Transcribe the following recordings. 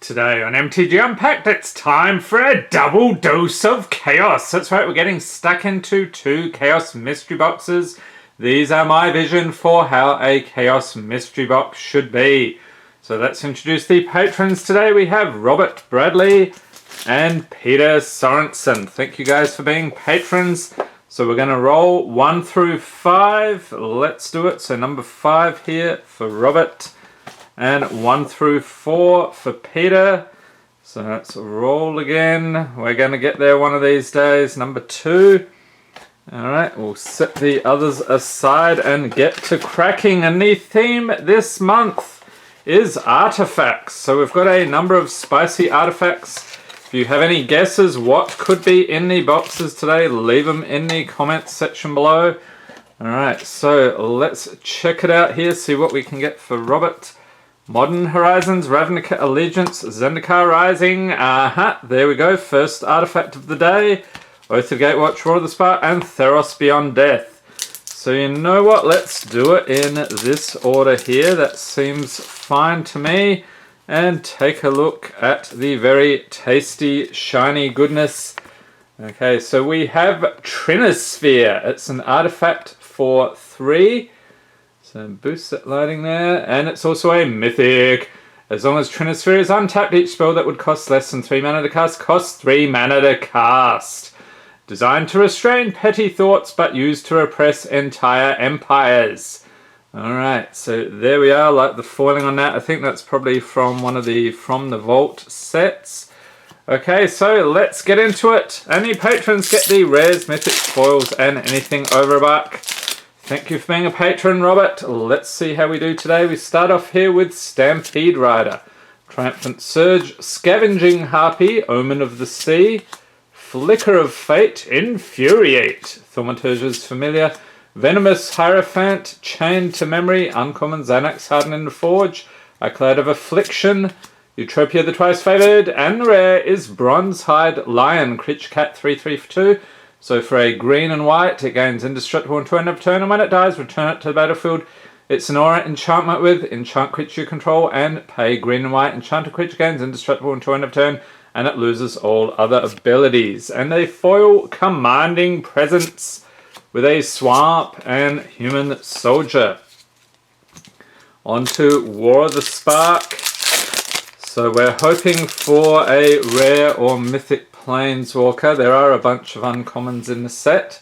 Today on MTG Unpacked, it's time for a double dose of chaos. That's right, we're getting stuck into 2 chaos mystery boxes. These are my vision for how a chaos mystery box should be. So let's introduce the patrons today. We have Robert Bradley and Peter Sorensen. Thank you guys for being patrons. So we're going to roll 1 through 5. Let's do it. So number 5 here for Robert. And 1 through 4 for Peter. So let's roll again. We're going to get there one of these days. Number 2. Alright, we'll set the others aside and get to cracking. And the theme this month is artifacts. So we've got a number of spicy artifacts. If you have any guesses what could be in the boxes today, leave them in the comments section below. Alright, so let's check it out here, see what we can get for Robert. Modern Horizons, Ravnica Allegiance, Zendikar Rising. There we go. First artifact of the day. Oath of Gatewatch, Roar of the Spark, and Theros Beyond Death. So you know what? Let's do it in this order here. That seems fine to me. And take a look at the very tasty, shiny goodness. Okay, so we have Trinisphere. It's an artifact for 3. So boost that lighting there, and it's also a mythic. As long as Trinisphere is untapped, each spell that would cost less than 3 mana to cast costs 3 mana to cast. Designed to restrain petty thoughts, but used to repress entire empires. Alright, so there we are, like the foiling on that. I think that's probably from one of the From the Vault sets. Okay, so let's get into it. Only patrons get the rares, mythics, foils, and anything over a buck. Thank you for being a patron, Robert. Let's see how we do today. We start off here with Stampede Rider, Triumphant Surge, Scavenging Harpy, Omen of the Sea, Flicker of Fate, Infuriate, Thaumaturge's Familiar, Venomous Hierophant, Chained to Memory, Uncommon Xanax Hardened in the Forge, A Cloud of Affliction, Utopia the Twice Favoured, and the rare is Bronzehide Lion, Creature Cat 3/3 for 2. So for a green and white, it gains indestructible until end of turn, and when it dies, return it to the battlefield. It's an aura enchantment with enchant creature you control, and pay green and white. Enchanted creature gains indestructible until end of turn, and it loses all other abilities. And a foil Commanding Presence with a Swamp and Human Soldier. On to War of the Spark. So we're hoping for a rare or mythic Planeswalker. There are a bunch of uncommons in the set.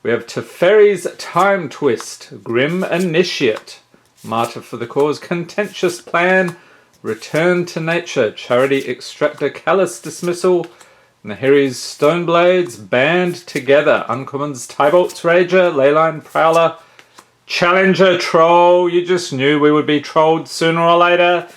We have Teferi's Time Twist, Grim Initiate, Martyr for the Cause, Contentious Plan, Return to Nature, Charity Extractor, Callous Dismissal, Nahiri's Stoneblades, Band Together, uncommons Tybolt's Rager, Leyline Prowler, Challenger Troll. You just knew we would be trolled sooner or later.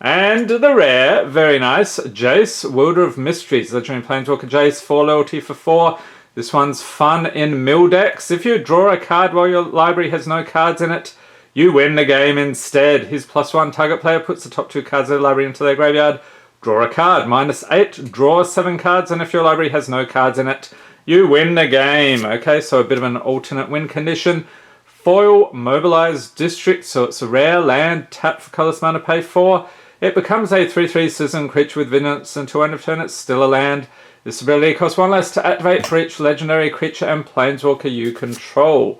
And the rare, very nice, Jace, Wielder of Mysteries, Legendary Planeswalker Jace, 4 loyalty for 4. This one's fun in mill decks. If you draw a card while your library has no cards in it, you win the game instead. His +1 target player puts the top 2 cards of the library into their graveyard. Draw a card, -8, draw 7 cards, and if your library has no cards in it, you win the game. Okay, so a bit of an alternate win condition. Foil, Mobilized District, so it's a rare land, tap for colorless mana, pay 4. It becomes a 3/3 citizen creature with vigilance until end of turn. It's still a land. This ability costs 1 less to activate for each legendary creature and planeswalker you control.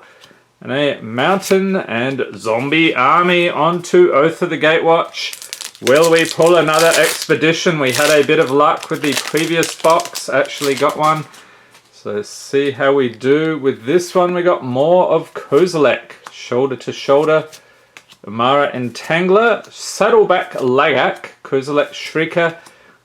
And a mountain and zombie army onto Oath of the Gatewatch. Will we pull another expedition? We had a bit of luck with the previous box. Actually got one. So see how we do with this one. We got more of Kozilek, Shoulder to Shoulder. Amara Entangler, Saddleback Lagak, Kozilek Shrieker,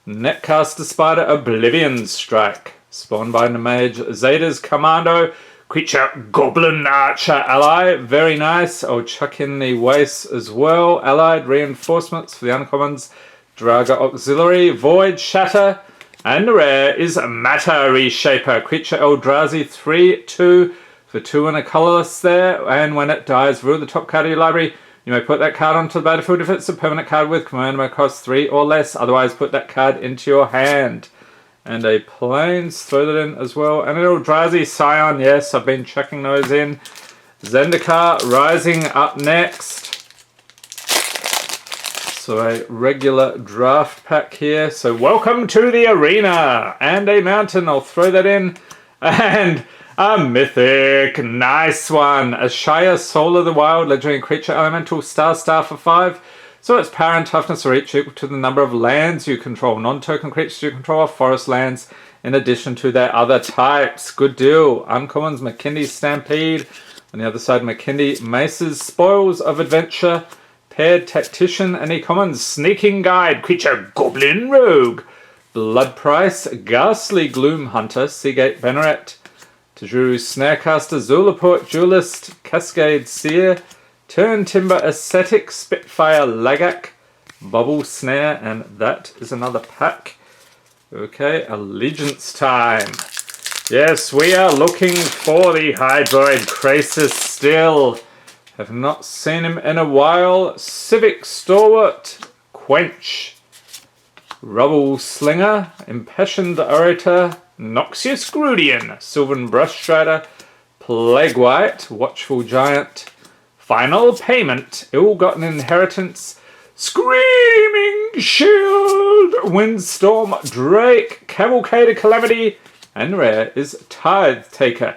Netcaster Spider, Oblivion Strike, Spawnbinder Mage, Zeta's Commando, Creature Goblin Archer Ally, very nice. I'll chuck in the Waste as well. Allied Reinforcements for the uncommons, Draga Auxiliary, Void Shatter, and the rare is Matter Reshaper, Creature Eldrazi 3/2 for 2 and a colorless there, and when it dies, rule the top card of your library. You may put that card onto the battlefield if it's a permanent card with command cost 3 or less. Otherwise, put that card into your hand. And a Plains, throw that in as well. And an Eldrazi Scion, yes, I've been checking those in. Zendikar Rising up next. So a regular draft pack here. So welcome to the arena. And a mountain, I'll throw that in. And a mythic, nice one. A Shire Soul of the Wild, legendary creature, elemental, star for 5. So its power and toughness are each equal to the number of lands you control. Non-token creatures you control are forest lands in addition to their other types. Good deal. Uncommons, McKinley's Stampede. On the other side, McKinley Mace's Spoils of Adventure. Paired Tactician. Any commons, Sneaking Guide, Creature Goblin Rogue. Blood Price, Ghastly Gloom Hunter, Seagate Banneret. Tajuru Snarecaster, Zulaport Duelist, Cascade Seer. Turn Timber Ascetic, Spitfire Lagak, Bubble Snare, and that is another pack. Okay, Allegiance time. Yes, we are looking for the Hydroid Krasis still. Have not seen him in a while. Civic Stalwart, Quench, Rubble Slinger, Impassioned Orator, Noxious Grudian, Sylvan Brushstrider, Plague White, Watchful Giant, Final Payment, Ill-Gotten Inheritance, Screaming Shield, Windstorm Drake, Cavalcade of Calamity, and rare is Tithe Taker.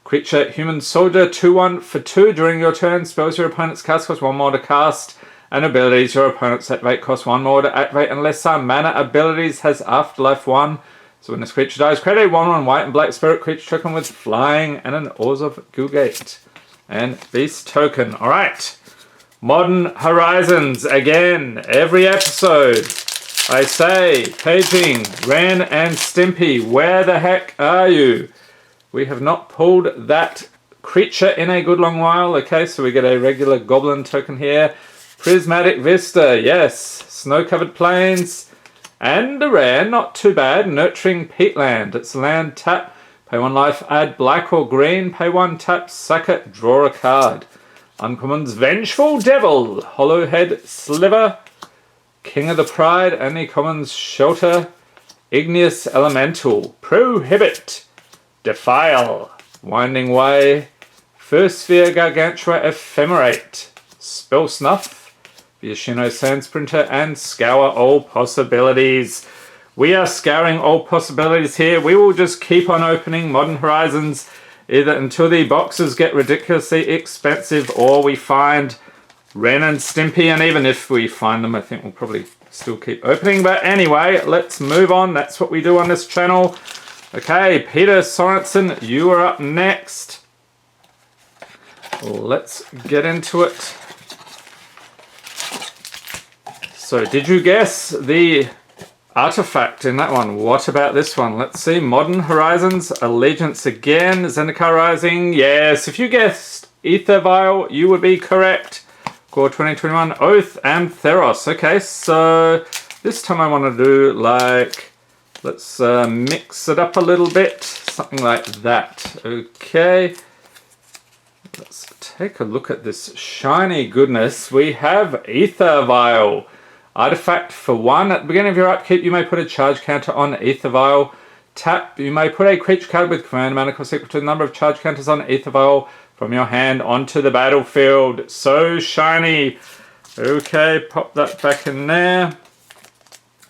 Creature, Human Soldier, 2/1 for 2 during your turn. Spells your opponent's cast cost 1 more to cast. And abilities your opponent's activate cost 1 more to activate unless our mana abilities has Afterlife 1. So when this creature dies, create a 1/1 white and black spirit creature token with flying and an Oars of Gilgate. And Beast token. Alright. Modern Horizons. Again, every episode I say, paging, Ren and Stimpy, where the heck are you? We have not pulled that creature in a good long while. Okay, so we get a regular goblin token here. Prismatic Vista, yes. Snow-covered plains. And a rare, not too bad, Nurturing Peatland. It's land tap. Pay 1 life, add black or green. Pay 1 tap, sack it, draw a card. Uncommons, Vengeful Devil, Hollowhead Sliver, King of the Pride, any commons, Shelter, Igneous Elemental, Prohibit, Defile, Winding Way, First Sphere Gargantua Ephemerate, Spell Snuff, Yoshino Sandsprinter, and Scour All Possibilities. We are scouring all possibilities here. We will just keep on opening Modern Horizons either until the boxes get ridiculously expensive or we find Ren and Stimpy, and even if we find them, I think we'll probably still keep opening. But anyway, let's move on. That's what we do on this channel. Okay, Peter Sorensen, you are up next. Let's get into it. So, did you guess the artifact in that one? What about this one? Let's see. Modern Horizons, Allegiance again, Zendikar Rising. Yes, if you guessed Ether Vial, you would be correct. Core 2021, Oath, and Theros. Okay, so this time I want to do like, let's mix it up a little bit. Something like that. Okay. Let's take a look at this shiny goodness. We have Ether Vial. Artifact for 1. At the beginning of your upkeep, you may put a charge counter on Ether Vial. Tap, you may put a creature card with command mana cost equal to the number of charge counters on Ether Vial from your hand onto the battlefield. So shiny. Okay, pop that back in there.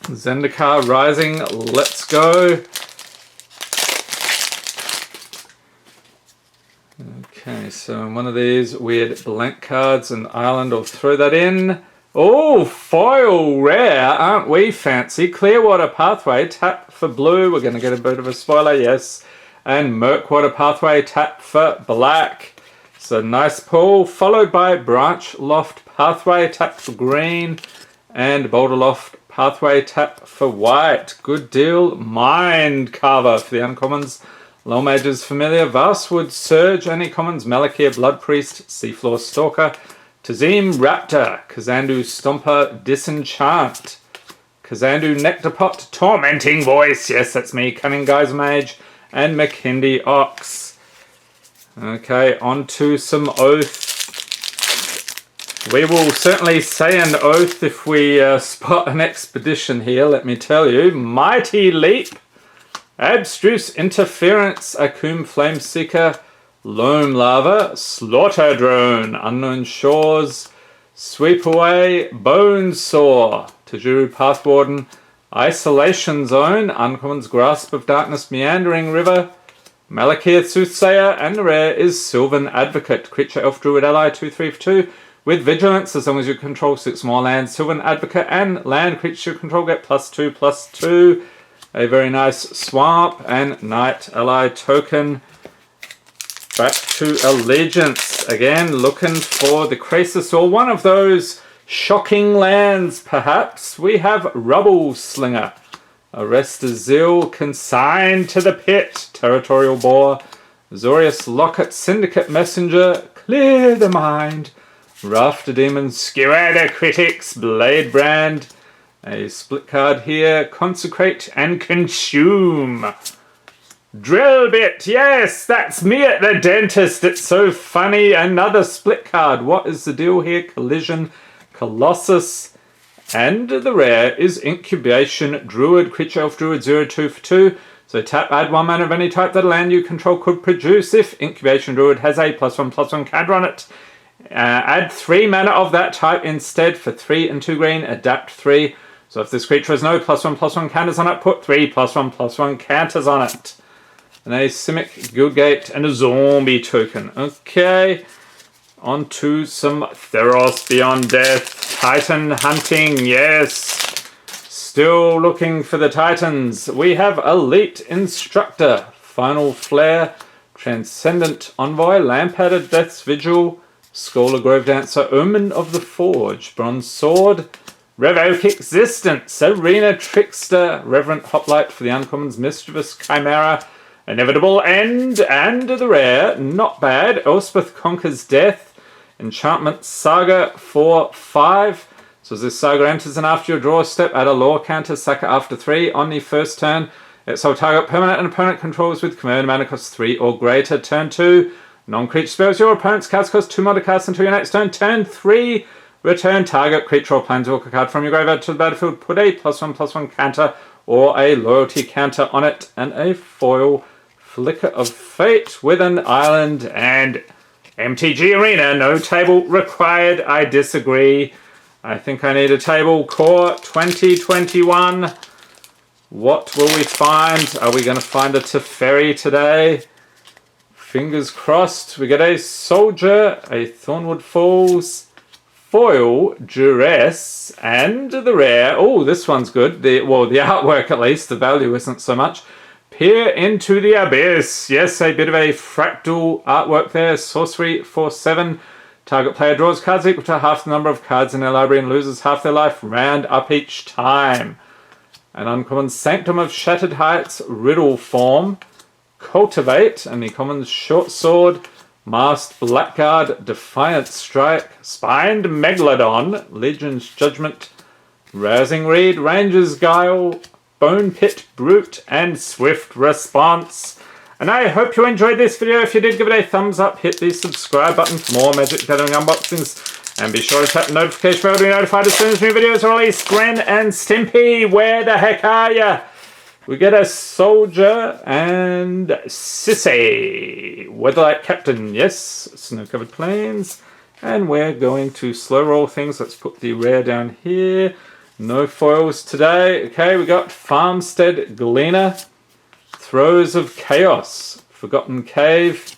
Zendikar Rising, let's go. Okay, so one of these weird blank cards, an island, I'll throw that in. Oh, foil rare, aren't we fancy? Clearwater Pathway, tap for blue. We're going to get a bit of a spoiler, yes. And Murkwater Pathway, tap for black. So nice pull, followed by Branch Loft Pathway, tap for green. And Boulder Loft Pathway, tap for white. Good deal. Mind Carver for the uncommons. Low Mages Familiar, Vastwood Surge, any commons, Malakir Blood Priest, Seafloor Stalker. Tazim Raptor, Kazandu Stomper, Disenchant, Kazandu Nectarpot, Tormenting Voice, yes that's me, Cunning Geyser Mage, and Makindi Ox. Okay, on to some Oath. We will certainly say an Oath if we spot an expedition here, let me tell you. Mighty Leap, Abstruse Interference, Akum Flameseeker, Loam Lava, Slaughter Drone, Unknown Shores, Sweep Away, Bonesaw, Tajuru Pathwarden, Isolation Zone, Uncommon's Grasp of Darkness, Meandering River, Malakir Soothsayer, and the rare is Sylvan Advocate, Creature Elf Druid Ally, 2/3 for 2, with Vigilance as long as you control 6 more lands. Sylvan Advocate and land creatures you control get +2/+2. A very nice swamp and Knight Ally token. Back to Allegiance. Again, looking for the Krasis or one of those shocking lands, perhaps. We have Rubble Slinger. Arrest Azil, Consigned to the Pit, Territorial Boar, Azorius Locket, Syndicate Messenger, Clear the Mind, Rafter Demon, Skewer the Critics, Blade Brand, a split card here, Consecrate and Consume. Drill Bit, yes, that's me at the dentist, it's so funny. Another split card, what is the deal here? Collision, Colossus, and the rare is Incubation Druid, Creature Elf Druid, 0/2 for 2. So tap, add 1 mana of any type that a land you control could produce if Incubation Druid has a +1/+1 counter on it. Add 3 mana of that type instead for 3 and 2 green, adapt 3. So if this creature has no +1/+1 counters on it, put 3 +1/+1 counters on it. An Asymmetric Guildgate and a zombie token. Okay, on to some Theros Beyond Death. Titan hunting, yes. Still looking for the Titans. We have Elite Instructor, Final Flare, Transcendent Envoy, Lamp-Added Death's Vigil, Scholar Grove Dancer, Omen of the Forge, Bronze Sword, Revoke Existence, Arena Trickster, Reverent Hoplite for the Uncommons, Mischievous Chimera, Inevitable End, and the rare, not bad, Elspeth Conquers Death, Enchantment Saga for 5. So as this saga enters and after your draw step, add a lore counter, sack it after 3. On the first turn, exile target permanent and opponent controls with command mana cost 3 or greater. Turn 2, non-creature spells your opponent's cards cost 2 mana to cast until your next turn. Turn 3, return target creature or planeswalker card from your graveyard to the battlefield. Put a +1/+1 counter or a loyalty counter on it. And a foil Flicker of Fate with an island and MTG Arena. No table required. I disagree. I think I need a table. Core 2021. What will we find? Are we going to find a Teferi today? Fingers crossed. We get a Soldier, a Thornwood Falls, foil, Duress, and the rare. Oh, this one's good. The artwork at least. The value isn't so much. Peer into the Abyss. Yes, a bit of a fractal artwork there. Sorcery for 7. Target player draws cards equal to half the number of cards in their library and loses half their life. Round up each time. An uncommon Sanctum of Shattered Heights, Riddle Form. Cultivate, and the commons Short Sword, Masked Blackguard, Defiant Strike, Spined Megalodon, Legion's Judgment, Rousing Reed, Ranger's Guile, Bone Pit Brute, and Swift Response. And I hope you enjoyed this video. If you did, give it a thumbs up, hit the subscribe button for more Magic Gathering unboxings, and be sure to tap the notification bell to be notified as soon as new videos are released. Gren and Stimpy, where the heck are ya? We get a Soldier and Sissy, Weatherlight Captain, yes, Snow-Covered Plains, and we're going to slow roll things. Let's put the rare down here. No foils today. Okay, we got Farmstead Gleaner, Throes of Chaos, Forgotten Cave,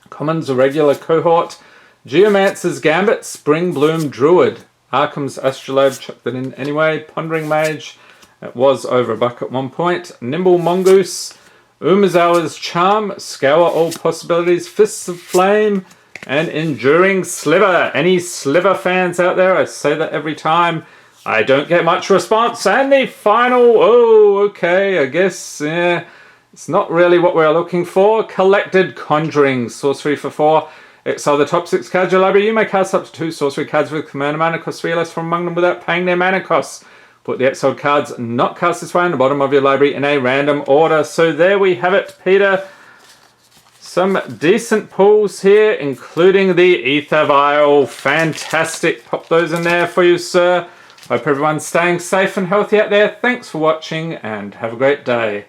Commons Irregular Cohort, Geomancer's Gambit, Spring Bloom Druid, Arkham's Astrolabe, chuck that in anyway, Pondering Mage, it was over $1 at one point, Nimble Mongoose, Umazawa's Charm, Scour All Possibilities, Fists of Flame, and Enduring Sliver. Any Sliver fans out there? I say that every time. I don't get much response. And the final, oh, okay, I guess, yeah, it's not really what we're looking for. Collected Conjuring, sorcery for 4. Exile the top 6 cards of your library. You may cast up to 2 sorcery cards with commander mana cost 3 less from among them without paying their mana costs. Put the exiled cards not cast this way on the bottom of your library in a random order. So there we have it, Peter. Some decent pulls here, including the Ether Vial. Fantastic. Pop those in there for you, sir. Hope everyone's staying safe and healthy out there. Thanks for watching and have a great day.